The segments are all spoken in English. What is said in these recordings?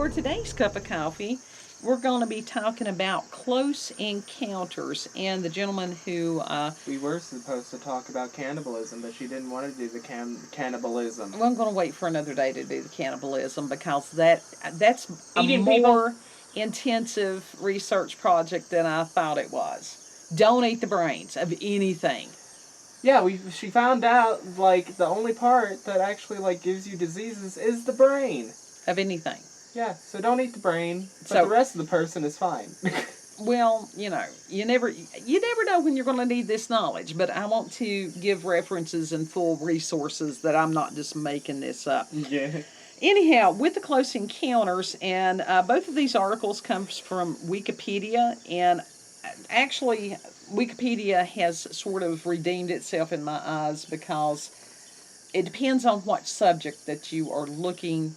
for today's cup of coffee, we're going to be talking about close encounters. And the gentleman who We were supposed to talk about cannibalism, but she didn't want to do the cannibalism. well, I'm going to wait for another day to do the cannibalism because that's a Eating more intensive research project than I thought it was. Don't eat the brains of anything. Yeah, she found out, like, the only part that actually, like, gives you diseases is the brain. Of anything. Yeah, so don't eat the brain, but So- the rest of the person is fine. Well, you never know when you're going to need this knowledge, but I want to give references and full resources that I'm not just making this up. Yeah. Anyhow, with the close encounters, and both of these articles comes from Wikipedia, and actually Wikipedia has sort of redeemed itself in my eyes because it depends on what subject that you are looking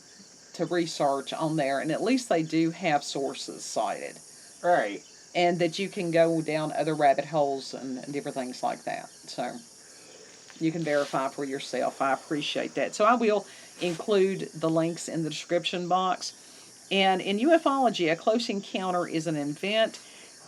to research on there, and at least they do have sources cited. Right. And that you can go down other rabbit holes and different things like that. So you can verify for yourself. I appreciate that. So I will include the links in the description box. And in ufology, a close encounter is an event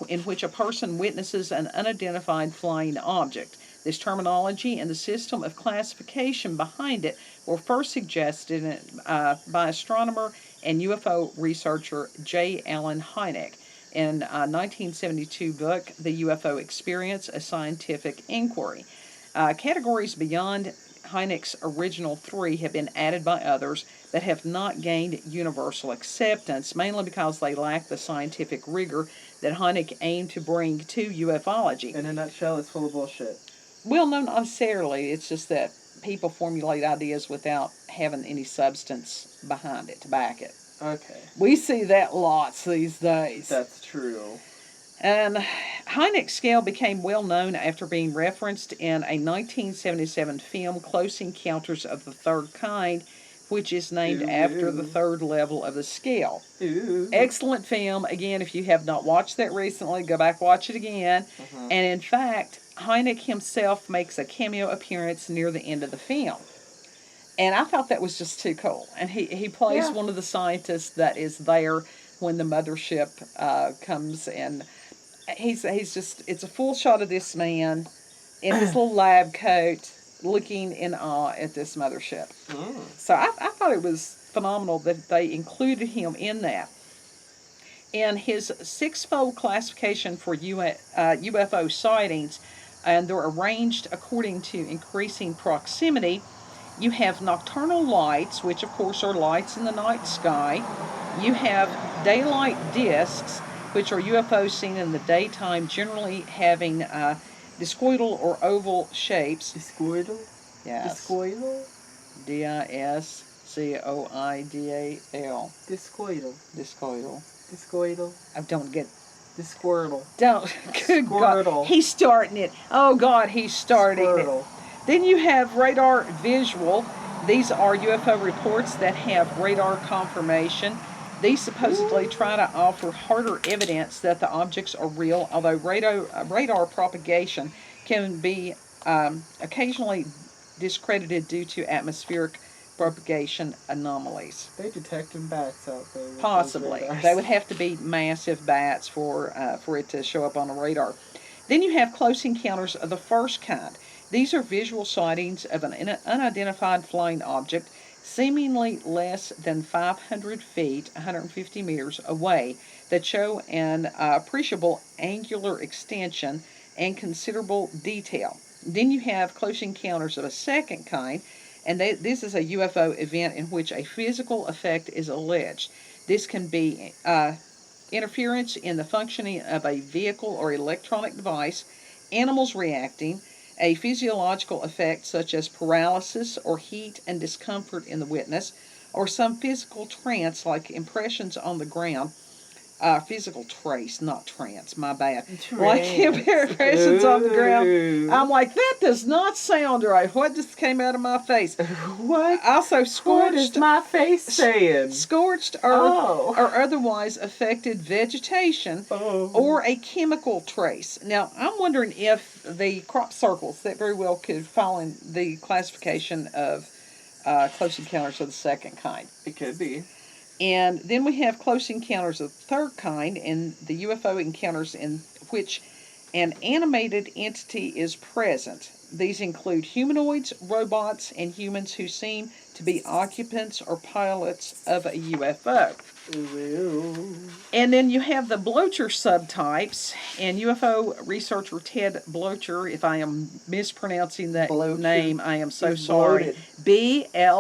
in which a person witnesses an unidentified flying object. This terminology and the system of classification behind it were first suggested by astronomer and UFO researcher J. Allen Hynek in a 1972 book, The UFO Experience, A Scientific Inquiry. Categories beyond Hynek's original three have been added by others that have not gained universal acceptance, mainly because they lack the scientific rigor that Hynek aimed to bring to ufology. In a nutshell, it's full of bullshit. Well, no, not necessarily. It's just that people formulate ideas without having any substance behind it to back it. Okay. We see that lots these days. That's true. And Hynek's scale became well known after being referenced in a 1977 film, Close Encounters of the Third Kind, which is named after the third level of the scale. Ooh. Excellent film. Again, if you have not watched that recently, go back watch it again. And in fact, Hynek himself makes a cameo appearance near the end of the film. And I thought that was just too cool. And he plays one of the scientists that is there when the mothership comes, and he's just, it's a full shot of this man in his little lab coat looking in awe at this mothership. So I thought it was phenomenal that they included him in that. In his six-fold classification for UFO sightings, and they're arranged according to increasing proximity, you have nocturnal lights, which of course are lights in the night sky. You have daylight discs, which are UFOs seen in the daytime, generally having discoidal or oval shapes. Discoidal? Yes. Discoidal? D-I-S-C-O-I-D-A-L. Discoidal. Discoidal. Discoidal. I don't get... Disquirtle. Don't. Good God. Squirtle. He's starting it. Oh, God, he's starting Squirtle. it. Then you have radar visual. These are UFO reports that have radar confirmation. These supposedly try to offer harder evidence that the objects are real, although radar propagation can be occasionally discredited due to atmospheric propagation anomalies. They detecting bats out there. with Possibly. those radars. They would have to be massive bats for it to show up on a radar. Then you have close encounters of the first kind. These are visual sightings of an unidentified flying object seemingly less than 500 feet, 150 meters away, that show an appreciable angular extension and considerable detail. Then you have close encounters of a second kind, and this is a UFO event in which a physical effect is alleged. This can be interference in the functioning of a vehicle or electronic device, animals reacting, a physiological effect such as paralysis or heat and discomfort in the witness, or some physical trance like impressions on the ground. Physical trace, not trance, my bad. Like impressions on the ground. I'm like, that does not sound right. What just came out of my face? What? Also, scorched. What is my face saying? Scorched earth or otherwise affected vegetation or a chemical trace. Now, I'm wondering if the crop circles that very well could fall in the classification of close encounters of the second kind. It could be. And then we have close encounters of the third kind, and the UFO encounters in which an animated entity is present. These include humanoids, robots, and humans who seem to be occupants or pilots of a UFO. And then you have the Blocher subtypes, and UFO researcher Ted Blocher, if I am mispronouncing that name, I am so sorry. Bloecher.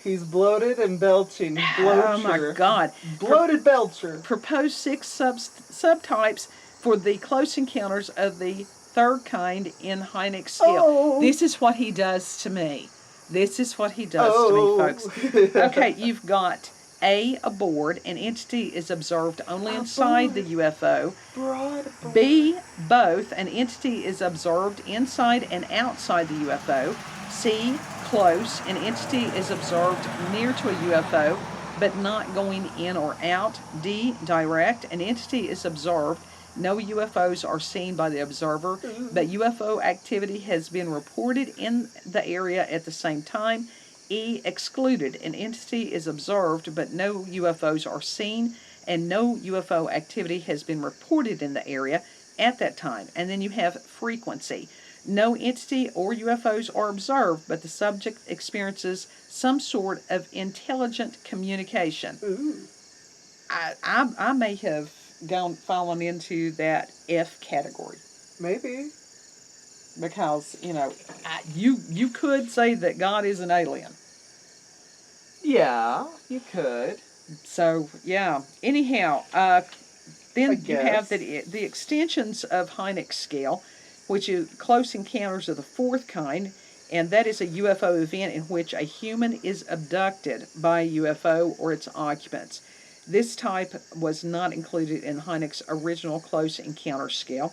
He's bloated and belching. Blocher. Oh my God. Bloated Belcher. Proposed 6 subtypes for the close encounters of the third kind in Hynek's scale. Oh. This is what he does to me. This is what he does to me, folks. Okay, you've got A, aboard, an entity is observed only inside the UFO. B, both, an entity is observed inside and outside the UFO. C, close, an entity is observed near to a UFO but not going in or out. D, direct, an entity is observed. No UFOs are seen by the observer, but UFO activity has been reported in the area at the same time. E, excluded, an entity is observed, but no UFOs are seen, and no UFO activity has been reported in the area at that time. And then you have frequency. No entity or UFOs are observed, but the subject experiences some sort of intelligent communication. I may have fallen into that F category. Maybe. Because, you could say that God is an alien. Yeah, you could. So, yeah. Anyhow, then you have the extensions of Hynek's scale, which is close encounters of the fourth kind, and that is a UFO event in which a human is abducted by a UFO or its occupants. This type was not included in Hynek's original close encounter scale.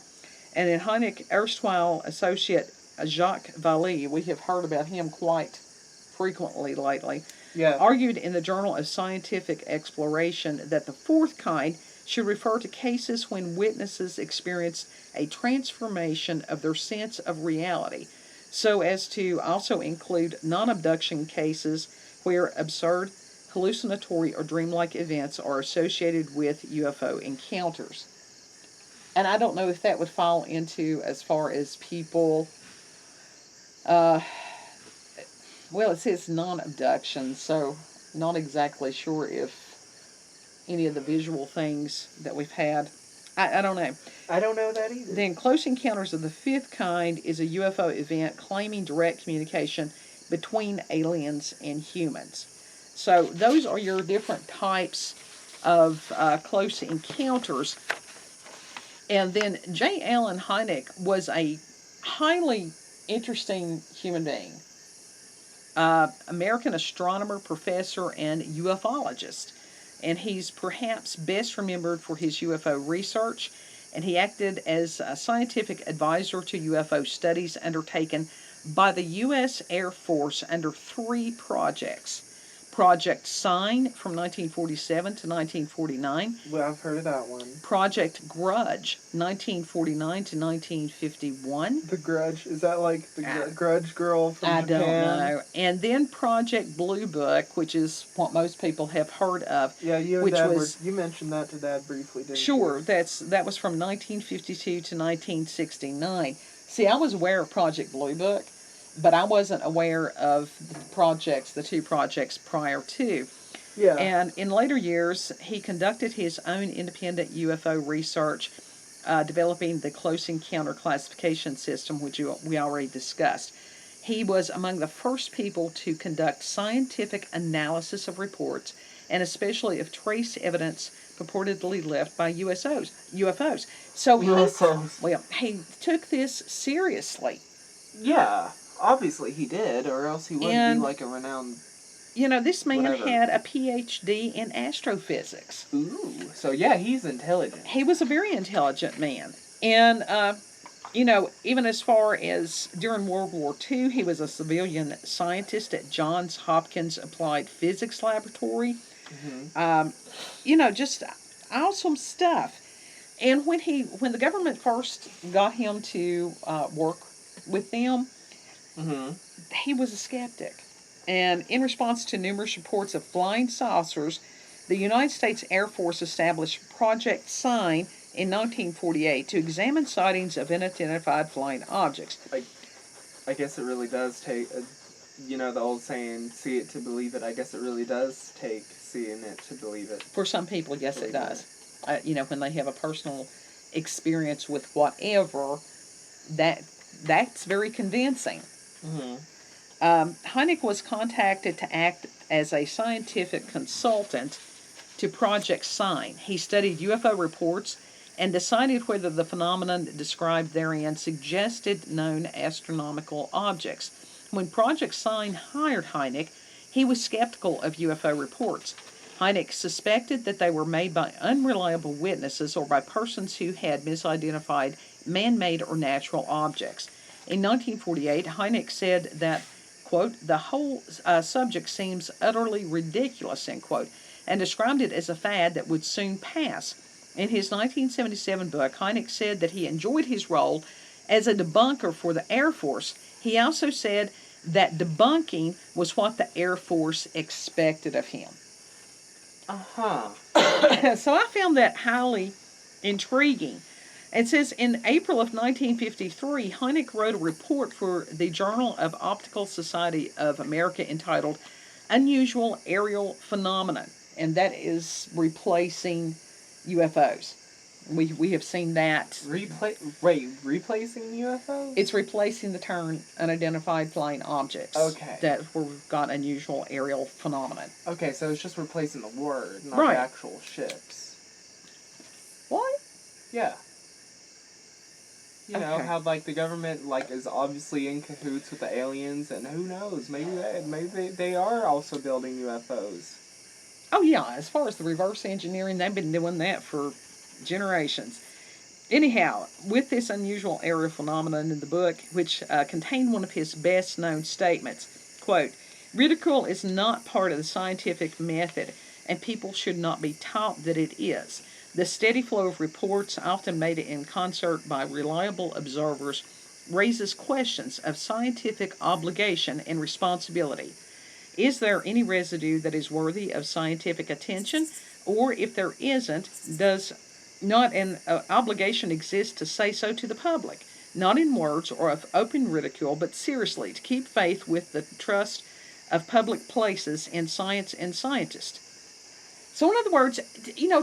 And in Hynek, erstwhile associate Jacques Vallée, we have heard about him quite frequently lately, argued in the Journal of Scientific Exploration that the fourth kind should refer to cases when witnesses experienced a transformation of their sense of reality, so as to also include non-abduction cases where absurd, hallucinatory, or dreamlike events are associated with UFO encounters. And I don't know if that would fall into as far as people, well, it says non-abduction, so not exactly sure if any of the visual things that we've had. I don't know. I don't know that either. Then close encounters of the fifth kind is a UFO event claiming direct communication between aliens and humans. So those are your different types of close encounters. And then J. Allen Hynek was a highly interesting human being. American astronomer, professor, and ufologist. And he's perhaps best remembered for his UFO research, and he acted as a scientific advisor to UFO studies undertaken by the U.S. Air Force under 3 projects. Project Sign from 1947 to 1949. Well, I've heard of that one. Project Grudge, 1949 to 1951. The Grudge? Is that like the Grudge Girl from Japan? I don't know. And then Project Blue Book, which is what most people have heard of. Yeah, you and Dad you mentioned that to Dad briefly, didn't you? Sure, that was from 1952 to 1969. See, I was aware of Project Blue Book, but I wasn't aware of the 2 projects prior to. Yeah. And in later years, he conducted his own independent UFO research, developing the close encounter classification system, which we already discussed. He was among the first people to conduct scientific analysis of reports, and especially of trace evidence purportedly left by UFOs. So he took this seriously. Yeah. Obviously he did, or else he wouldn't be like a renowned... this man had a PhD in astrophysics. Ooh, so yeah, he's intelligent. He was a very intelligent man. And, even as far as during World War II, he was a civilian scientist at Johns Hopkins Applied Physics Laboratory. Just awesome stuff. And when the government first got him to work with them, he was a skeptic. And in response to numerous reports of flying saucers, the United States Air Force established Project Sign in 1948 to examine sightings of unidentified flying objects. I guess it really does take, the old saying, see it to believe it. I guess it really does take seeing it to believe it. For some people, yes, it does. When they have a personal experience with whatever, that's very convincing. Mm-hmm. Hynek was contacted to act as a scientific consultant to Project Sign. He studied UFO reports and decided whether the phenomenon described therein suggested known astronomical objects. When Project Sign hired Hynek, he was skeptical of UFO reports. Hynek suspected that they were made by unreliable witnesses or by persons who had misidentified man-made or natural objects. In 1948, Hynek said that, quote, the whole subject seems utterly ridiculous, end quote, and described it as a fad that would soon pass. In his 1977 book, Hynek said that he enjoyed his role as a debunker for the Air Force. He also said that debunking was what the Air Force expected of him. Uh-huh. So I found that highly intriguing. It says in April of 1953, Hynek wrote a report for the Journal of Optical Society of America entitled Unusual Aerial Phenomenon, and that is replacing UFOs. We have seen that. Replacing UFOs? It's replacing the term unidentified flying objects. Okay. That we've got unusual aerial phenomenon. Okay, so it's just replacing the word, not Right. the actual ships. What? Yeah. You know, Okay. how, like, the government, like, is obviously in cahoots with the aliens, and who knows, maybe they are also building UFOs. Oh, yeah, as far as the reverse engineering, they've been doing that for generations. Anyhow, with this unusual aerial phenomenon in the book, which contained one of his best-known statements, quote, ridicule is not part of the scientific method, and people should not be taught that it is. The steady flow of reports, often made in concert by reliable observers, raises questions of scientific obligation and responsibility. Is there any residue that is worthy of scientific attention? Or if there isn't, does not an obligation exist to say so to the public? Not in words or of open ridicule, but seriously, to keep faith with the trust of public places in science and scientists. So in other words,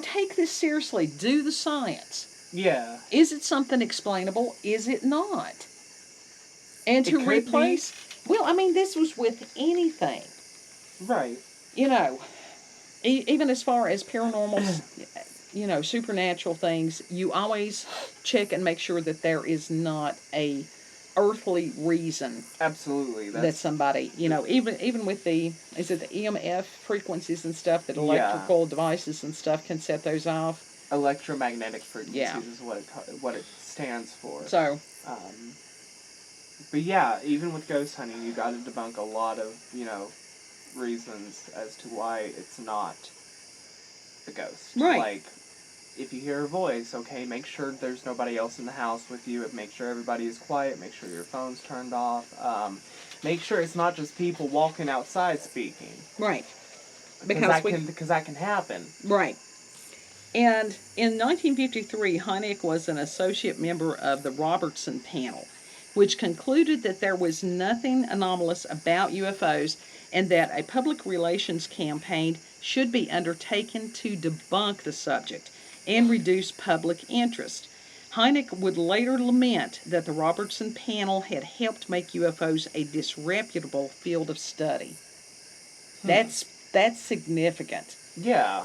take this seriously. Do the science. Yeah. Is it something explainable? Is it not? And to replace... Well, I mean, this was with anything. Right. Even as far as paranormal, supernatural things, you always check and make sure that there is not a earthly reason. Absolutely. That somebody, even with the EMF frequencies and stuff, that electrical devices and stuff can set those off. Electromagnetic frequencies is what it stands for. So. But yeah, even with ghost hunting, you got to debunk a lot of, reasons as to why it's not a ghost. Right. Like, if you hear a voice, okay, make sure there's nobody else in the house with you. Make sure everybody is quiet. Make sure your phone's turned off. Make sure it's not just people walking outside speaking. Right. Because that can happen. Right. And in 1953, Hynek was an associate member of the Robertson panel, which concluded that there was nothing anomalous about UFOs and that a public relations campaign should be undertaken to debunk the subject and reduce public interest. Hynek would later lament that the Robertson panel had helped make UFOs a disreputable field of study. That's significant. Yeah.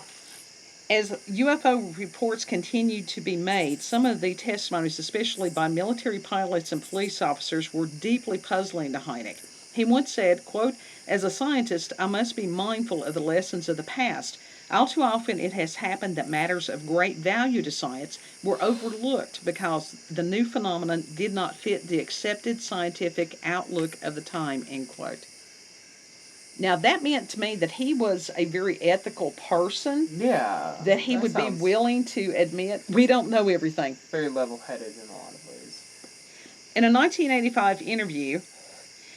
As UFO reports continued to be made, some of the testimonies, especially by military pilots and police officers, were deeply puzzling to Hynek. He once said, quote, as a scientist, I must be mindful of the lessons of the past. All too often it has happened that matters of great value to science were overlooked because the new phenomenon did not fit the accepted scientific outlook of the time, end quote. Now, that meant to me that he was a very ethical person. Yeah. That he would be willing to admit we don't know everything. Very level-headed in a lot of ways. In a 1985 interview,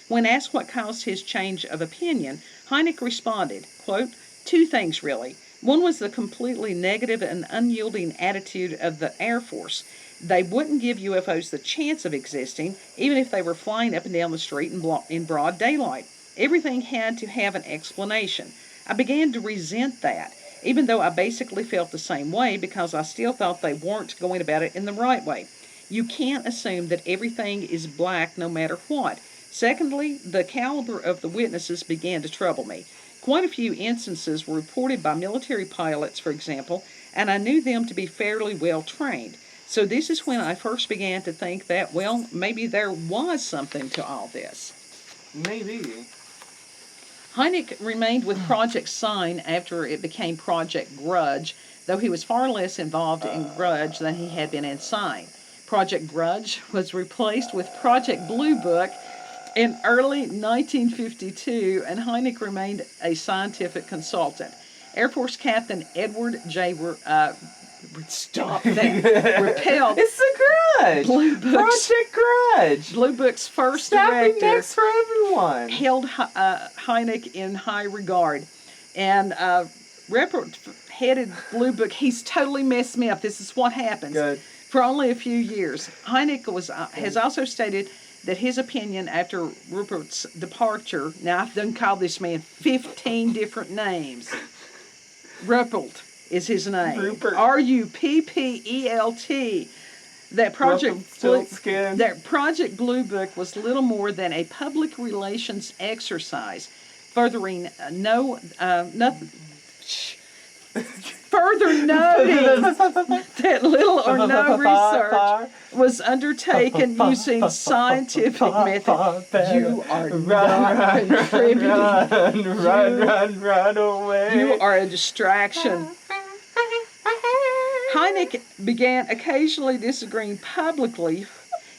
When asked what caused his change of opinion, Hynek responded, quote, two things really. One was the completely negative and unyielding attitude of the Air Force. They wouldn't give UFOs the chance of existing, even if they were flying up and down the street in broad daylight. Everything had to have an explanation. I began to resent that, even though I basically felt the same way because I still thought they weren't going about it in the right way. You can't assume that everything is black no matter what. Secondly, the caliber of the witnesses began to trouble me. Quite a few instances were reported by military pilots, for example, and I knew them to be fairly well trained. So this is when I first began to think that, well, maybe there was something to all this. Maybe. Hynek remained with Project Sign after it became Project Grudge, though he was far less involved in Grudge than he had been in Sign. Project Grudge was replaced with Project Blue Book in early 1952, and Hynek remained a scientific consultant. Air Force Captain Edward J. Stop that. Repelled. It's the Grudge. Blue Book's, Project Grudge. Blue Book's first Staffing director next for everyone. held Hynek in high regard. And Repert headed Blue Book. He's totally messed me up. This is what happens. Good. For only a few years. Hynek has also stated that his opinion after Rupert's departure, now I've done called this man 15 different names. Ruppelt is his name. Rupert. Ruppelt. That Project Blue Book was little more than a public relations exercise, further noting that little or no research was undertaken using scientific methods. You are not contributing. Run away. You are a distraction. Hynek began occasionally disagreeing publicly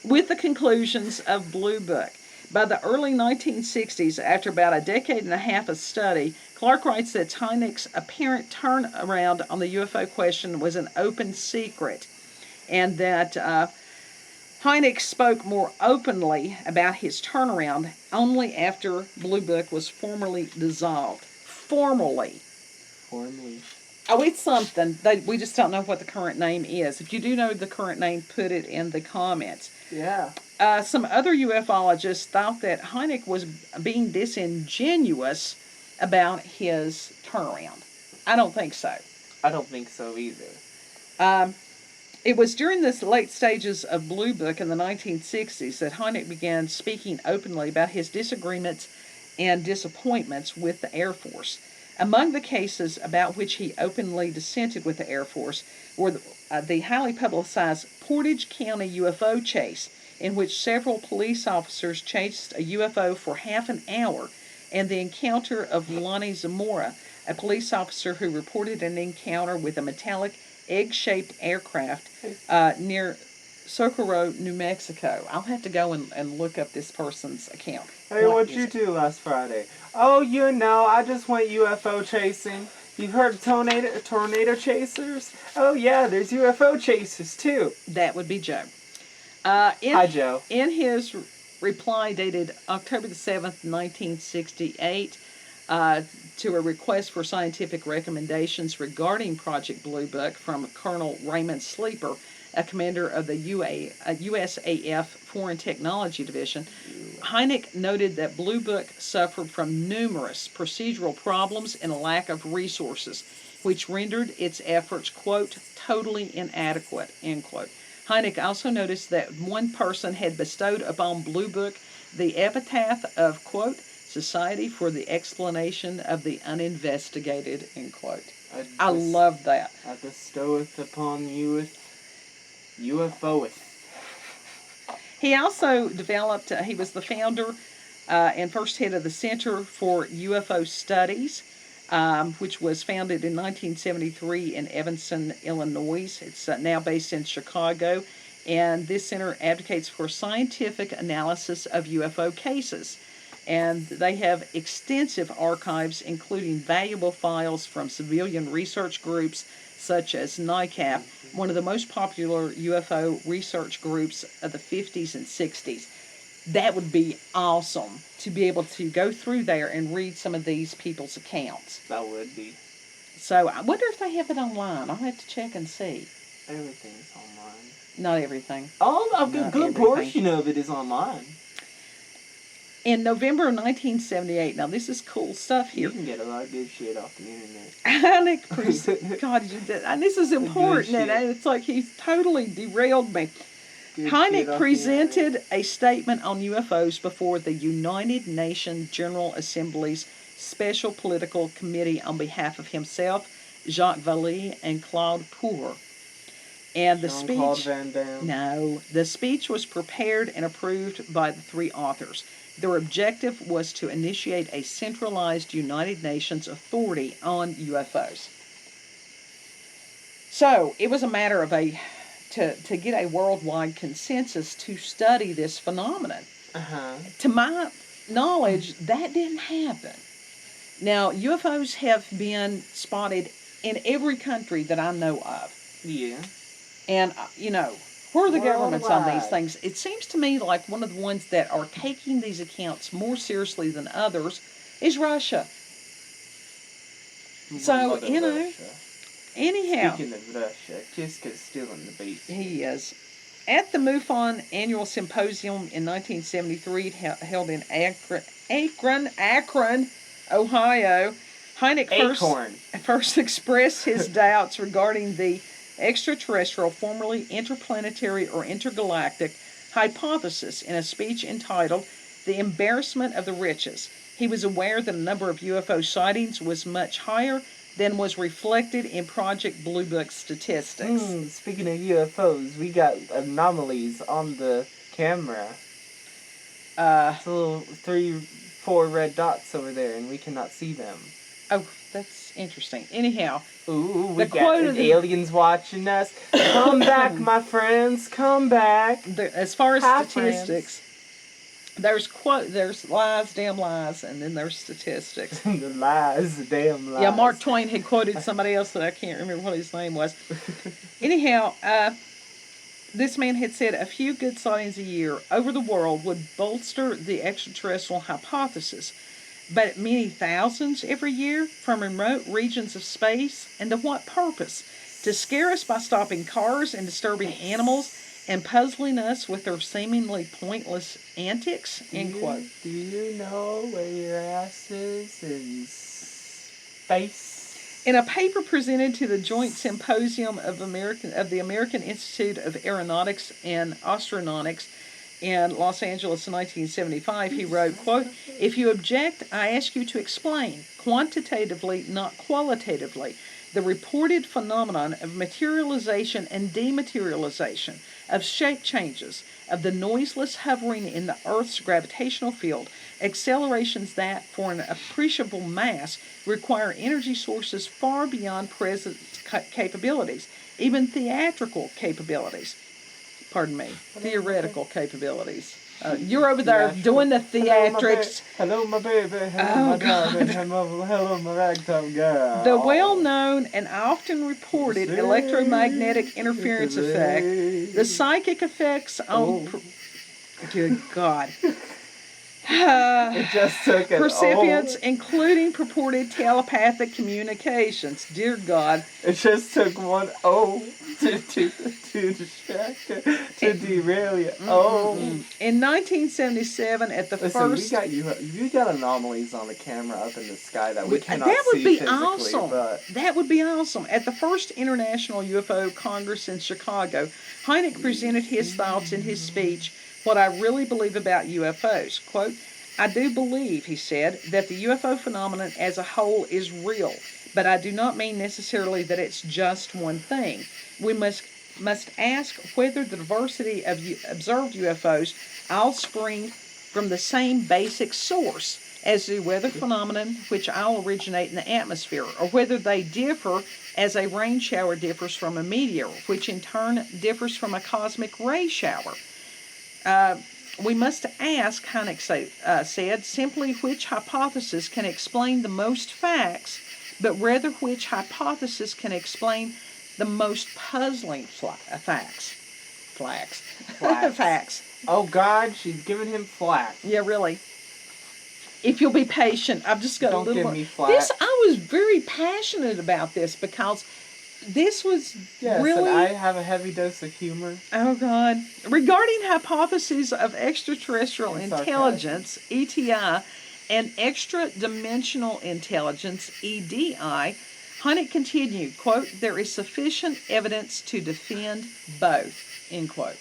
with the conclusions of Blue Book. By the early 1960s, after about a decade and a half of study, Clark writes that Hynek's apparent turnaround on the UFO question was an open secret, and that Hynek spoke more openly about his turnaround only after Blue Book was formally dissolved. Formally. Oh, it's something. We just don't know what the current name is. If you do know the current name, put it in the comments. Yeah. Some other ufologists thought that Hynek was being disingenuous about his turnaround. I don't think so. I don't think so either. It was during the late stages of Blue Book in the 1960s that Hynek began speaking openly about his disagreements and disappointments with the Air Force. Among the cases about which he openly dissented with the Air Force were the highly publicized Portage County UFO chase, in which several police officers chased a UFO for half an hour, and the encounter of Lonnie Zamora, a police officer who reported an encounter with a metallic egg-shaped aircraft near Socorro, New Mexico. I'll have to go and look up this person's account. Hey, what'd you do last Friday? Oh, I just went UFO chasing. You've heard of tornado chasers? Oh, yeah, there's UFO chasers, too. That would be Joe. Hi, Joe. In his reply dated October the 7th, 1968, to a request for scientific recommendations regarding Project Blue Book from Colonel Raymond Sleeper, a commander of the USAF Foreign Technology Division, Hynek noted that Blue Book suffered from numerous procedural problems and a lack of resources, which rendered its efforts, quote, totally inadequate, end quote. Hynek also noticed that one person had bestowed upon Blue Book the epitaph of, quote, Society for the Explanation of the Uninvestigated, end quote. I love that. I bestoweth upon you UFOeth. He also developed, he was the founder and first head of the Center for UFO Studies, which was founded in 1973 in Evanston, Illinois. It's now based in Chicago, and this center advocates for scientific analysis of UFO cases. And they have extensive archives, including valuable files from civilian research groups such as NICAP, one of the most popular UFO research groups of the 50s and 60s. That would be awesome to be able to go through there and read some of these people's accounts. That would be. So I wonder if they have it online. I'll have to check and see. Everything's online. Not everything. A good portion of it is online. In November of 1978, now this is cool stuff here. You can get a lot of good shit off the internet. Hynek, God, and this is important, and it's like he's totally derailed me. Hynek presented a statement on UFOs before the United Nations General Assembly's Special Political Committee on behalf of himself, Jacques Vallée, and Claude Pour. And the speech, the speech was prepared and approved by the three authors. Their objective was to initiate a centralized United Nations authority on UFOs. So it was a matter of to get a worldwide consensus to study this phenomenon. To my knowledge, that didn't happen. Now, UFOs have been spotted in every country that I know of. Yeah. And, where are the governments on these things? It seems to me like one of the ones that are taking these accounts more seriously than others is Russia. So, Russia. Anyhow. Speaking of Russia, Kiska's still in the beat. He is. At the MUFON Annual Symposium in 1973, held in Akron, Ohio, Hynek first expressed his doubts regarding the extraterrestrial, formerly interplanetary or intergalactic hypothesis in a speech entitled The Embarrassment of the Riches. He was aware that the number of UFO sightings was much higher than was reflected in Project Blue Book statistics. Speaking of UFOs, we got anomalies on the camera. It's a little 3-4 red dots over there, and we cannot see them. Oh, that's interesting. Anyhow, we got aliens watching us. Come back, my friends. Come back. As far as statistics, there's lies, damn lies, and then there's statistics. The lies, the damn lies. Yeah, Mark Twain had quoted somebody else that I can't remember what his name was. Anyhow, this man had said a few good sightings a year over the world would bolster the extraterrestrial hypothesis. But many thousands every year from remote regions of space, and to what purpose? To scare us by stopping cars and disturbing animals and puzzling us with their seemingly pointless antics? End quote. Do you know where your ass is in space? In a paper presented to the Joint Symposium of the American Institute of Aeronautics and Astronautics in Los Angeles in 1975, he wrote, quote, "If you object, I ask you to explain, quantitatively, not qualitatively, the reported phenomenon of materialization and dematerialization, of shape changes, of the noiseless hovering in the Earth's gravitational field, accelerations that, for an appreciable mass, require energy sources far beyond present capabilities, even theatrical capabilities." Pardon me, theoretical capabilities. You're over there doing the theatrics. Hello, my baby. Hello, my darling. Hello, my ragtime girl. The well-known and often reported electromagnetic interference effect, the psychic effects on... Good God. It just took an recipients, including purported telepathic communications. Dear God. It just took one O to distract you, to derail you. In 1977, at the first... you got anomalies on the camera up in the sky that we cannot see physically. Awesome. That would be awesome. At the first International UFO Congress in Chicago, Hynek presented his thoughts in his speech, What I Really Believe About UFOs. Quote, "I do believe," he said, "that the UFO phenomenon as a whole is real, but I do not mean necessarily that it's just one thing. We must ask whether the diversity of observed UFOs all spring from the same basic source as the weather phenomenon which all originate in the atmosphere, or whether they differ as a rain shower differs from a meteor, which in turn differs from a cosmic ray shower. We must ask," Hynek said, "simply which hypothesis can explain the most facts, but rather which hypothesis can explain the most puzzling facts." Flax. Flax. Facts. Oh, God, she's giving him flack. Yeah, really. If you'll be patient, I've just got Don't a little give more. me flack. This, I was very passionate about this because this was Yes, really. and I have a heavy dose of humor. Oh, God. Regarding hypotheses of extraterrestrial And intelligence, ETI, and extra-dimensional intelligence, EDI, Hynek continued, quote, there is sufficient evidence to defend both, end quote.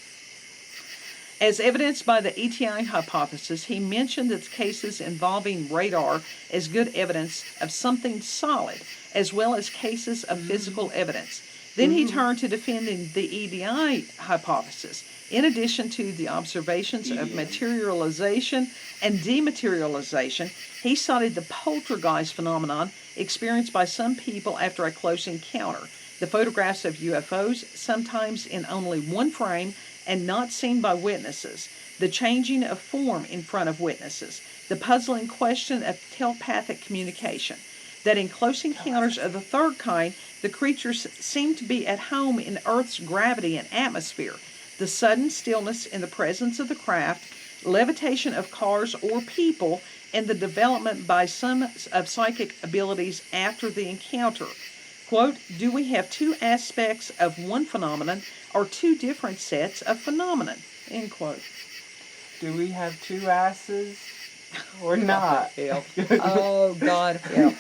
As evidenced by the ETI hypothesis, he mentioned its cases involving radar as good evidence of something solid, as well as cases of physical evidence. Then he turned to defending the EDI hypothesis. In addition to the observations of materialization and dematerialization, he cited the poltergeist phenomenon experienced by some people after a close encounter. The photographs of UFOs, sometimes in only one frame and not seen by witnesses, the changing of form in front of witnesses, the puzzling question of telepathic communication, that in close encounters of the third kind, the creatures seem to be at home in Earth's gravity and atmosphere, the sudden stillness in the presence of the craft, levitation of cars or people, and the development by some of psychic abilities after the encounter. Quote, do we have two aspects of one phenomenon or two different sets of phenomenon? End quote. Do we have two asses or not? Oh, God help.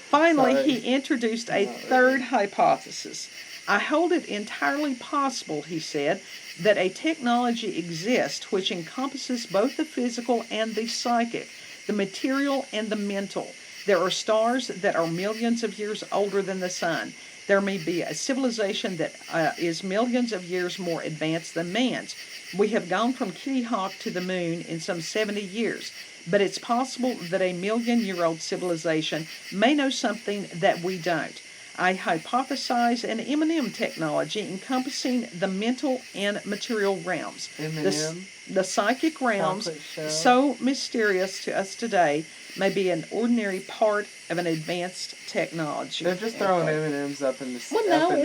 Finally, Sorry. he introduced a third hypothesis. I hold it entirely possible, he said, that a technology exists which encompasses both the physical and the psychic, the material and the mental. There are stars that are millions of years older than the sun. There may be a civilization that is millions of years more advanced than man's. We have gone from Kitty Hawk to the moon in some 70 years, but it's possible that a million-year-old civilization may know something that we don't. I hypothesize an M&M technology encompassing the mental and material realms. M&M? The psychic realms, Chocolate shell? so mysterious to us today, may be an ordinary part of an advanced technology. They're just throwing M&Ms up in the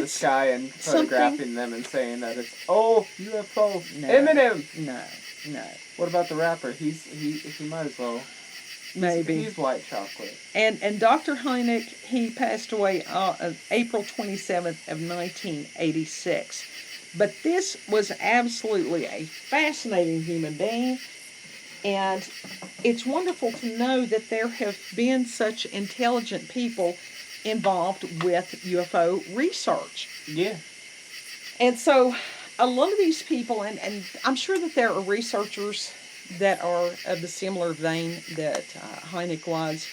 sky and something- photographing them and saying that it's UFO. No. M&M. No. What about the rapper? He might as well. Maybe. He's white chocolate. And Dr. Hynek, he passed away April 27th of 1986. But this was absolutely a fascinating human being, and it's wonderful to know that there have been such intelligent people involved with UFO research. Yeah. And so a lot of these people, and I'm sure that there are researchers that are of the similar vein that Hynek was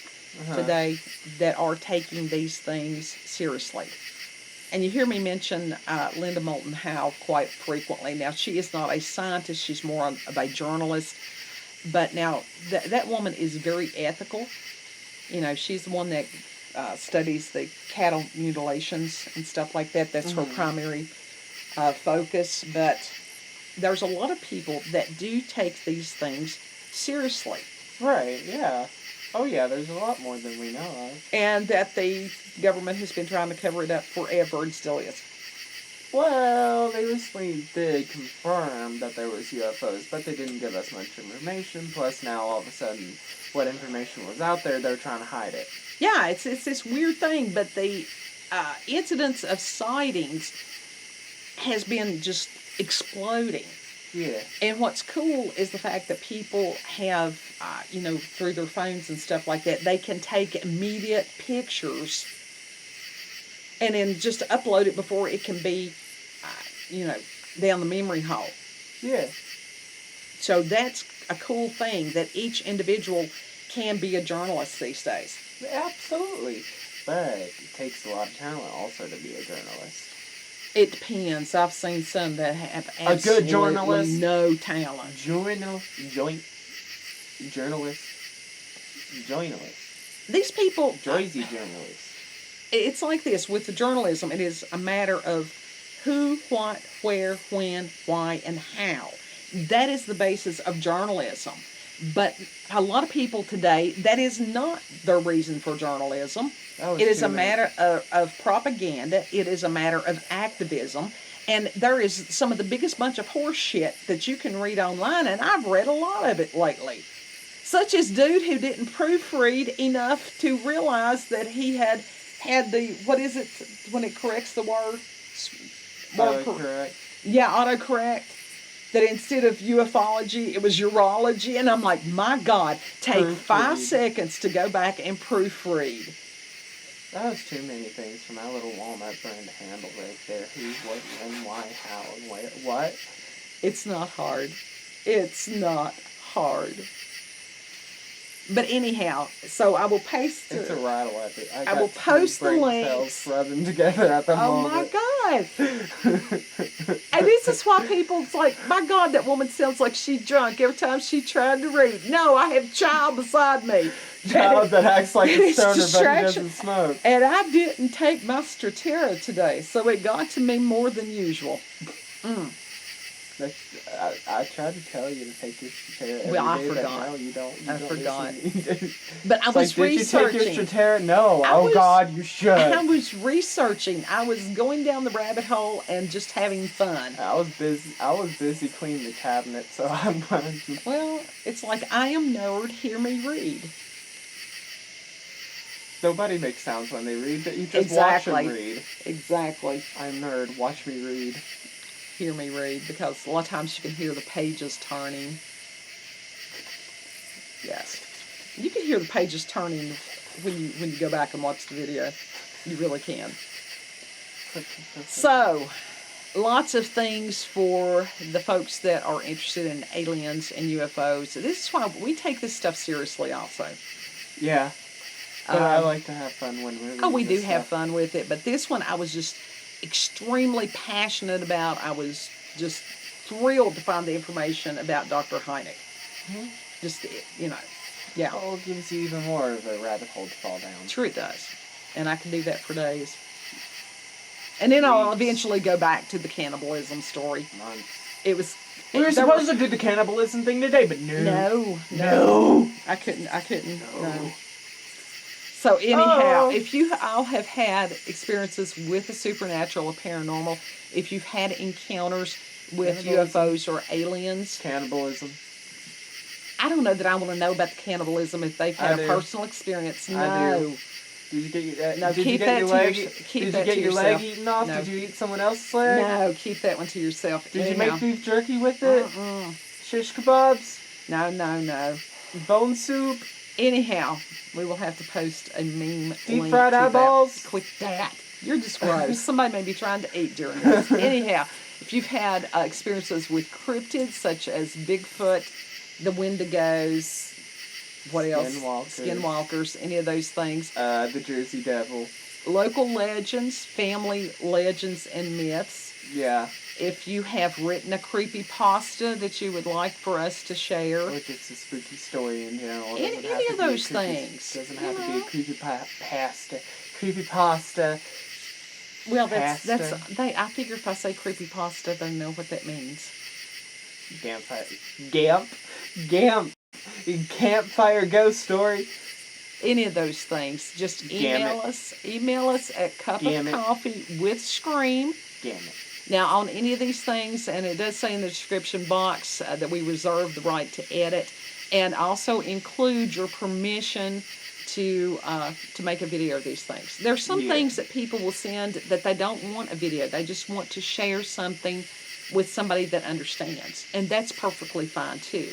today, that are taking these things seriously. And you hear me mention Linda Moulton Howe quite frequently. Now, she is not a scientist. She's more of a journalist. But now, that woman is very ethical. You know, she's the one that studies the cattle mutilations and stuff like that. That's her primary focus. But there's a lot of people that do take these things seriously. Right, yeah. Oh, yeah, there's a lot more than we know of. And that the government has been trying to cover it up forever and still is. Well, they recently did confirm that there was UFOs, but they didn't give us much information. Plus, now, all of a sudden, what information was out there, they're trying to hide it. Yeah, it's this weird thing, but the incidence of sightings has been just exploding. Yeah. And what's cool is the fact that people have, through their phones and stuff like that, they can take immediate pictures and then just upload it before it can be, down the memory hole. Yeah. So that's a cool thing, that each individual can be a journalist these days. Absolutely. But it takes a lot of talent also to be a journalist. It depends. I've seen some that have A good journalist? no talent. Journalist. These people... Jersey journalists. It's like this. With the journalism, it is a matter of who, what, where, when, why, and how. That is the basis of journalism. But a lot of people today, that is not their reason for journalism. That was It is too a many. matter of propaganda. It is a matter of activism. And there is some of the biggest bunch of horse shit that you can read online, and I've read a lot of it lately. Such as dude who didn't proofread enough to realize that he had the, what is it when it corrects the word? Correct. Yeah, autocorrect. That instead of ufology, it was urology. And I'm like, my God, take 5 Proofread. seconds to go back and proofread. That was too many things for my little walnut brain to handle right there. Who, what, when, why, how, and where, what? It's not hard. It's not hard. But anyhow, so I will paste. It's a rattle epic. I will post the brain links. cells rubbing together at the Oh moment. my God. And this is why people's like, my God, that woman sounds like she's drunk every time she tried to read. No, I have a child beside me. Child that acts like a it's stoner but he distraction. doesn't smoke. And I didn't take my Stratera today, so it got to me more than usual. I tried to tell you to take your Stratera every Well, I day, forgot. but no, you don't. I don't forgot. listen. But I was Did researching. you take your Stratera? No. God, you should. I was researching. I was going down the rabbit hole and just having fun. I was busy cleaning the cabinet, so I'm Well, it's like, I am nerd, hear me read. Nobody makes sounds when they read, but you just Exactly. watch them read. Exactly. I'm nerd, watch me read. Hear me read, because a lot of times you can hear the pages turning. Yes. You can hear the pages turning when you go back and watch the video. You really can. So, lots of things for the folks that are interested in aliens and UFOs. This is why we take this stuff seriously also. Yeah. But I like to have fun when we're reading Oh, we do this have stuff. fun with it, but this one I was just extremely passionate about. I was just thrilled to find the information about Dr. Hynek. Mm-hmm. Just, yeah. Oh, it gives you even more of a rabbit hole to fall down. Sure it does. And I can do that for days. And then I'll eventually go back to the cannibalism story. Months. It was... We were supposed to do the cannibalism thing today, but No. I couldn't. No. So anyhow, if you all have had experiences with the supernatural or paranormal, if you've had encounters with UFOs or aliens, Cannibalism. I don't know that I want to know about the cannibalism if they've had I a do. personal experience. No. I do. Did you get your No, did keep you get that your to leg? keep Did that you get to your yourself. leg eaten off? No. Did you eat someone else's leg? No, keep that one to yourself. Did you Anyhow. make beef jerky with it? Shish kebabs? No. Bone soup? Anyhow, we will have to post a meme Deep link fried to eyeballs? that. Quit that. You're just gross. Somebody may be trying to eat during this. Anyhow, if you've had experiences with cryptids such as Bigfoot, the Wendigos, what else? Skinwalkers, any of those things. The Jersey Devil. Local legends, family legends, and myths. Yeah. If you have written a creepypasta that you would like for us to share. Or just a spooky story in general. Any of those things. Doesn't have to be a creepypasta. Creepypasta. Well, I figure if I say creepypasta, they know what that means. Gamp. Campfire ghost story. Any of those things. Just email us. Email us at cupofcoffeewithscream. Damn it. Now, on any of these things, and it does say in the description box that we reserve the right to edit, and also include your permission to make a video of these things. There's some things that people will send that they don't want a video. They just want to share something with somebody that understands, and that's perfectly fine too.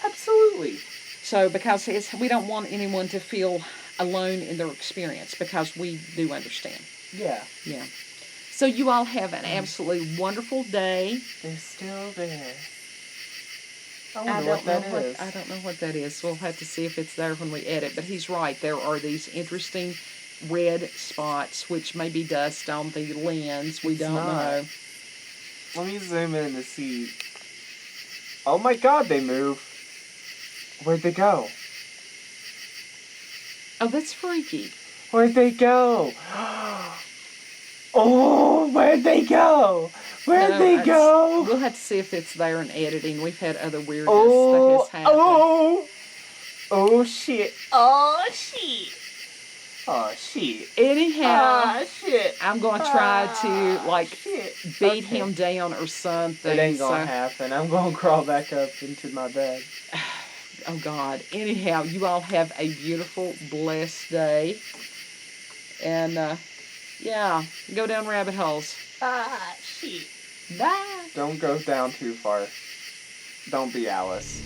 Absolutely. So, because we don't want anyone to feel alone in their experience, because we do understand. Yeah. Yeah. So you all have an absolutely wonderful day. They're still there. I don't know what that is. We'll have to see if it's there when we edit. But he's right. There are these interesting red spots, which may be dust on the lens. We don't know. Let me zoom in to see. Oh my God, they move. Where'd they go? Oh, that's freaky. Where'd they go? Oh, where'd they go? Where'd No, they go? We'll have to see if it's there in editing. We've had other weirdness that has happened. Oh shit. Oh shit. Oh shit. Anyhow, Shit. I'm going to try to, Shit. beat him down or something. It ain't gonna happen. I'm gonna crawl back up into my bed. Oh, God. Anyhow, you all have a beautiful, blessed day. And, yeah, go down rabbit holes. Shit. Bye. Don't go down too far. Don't be Alice.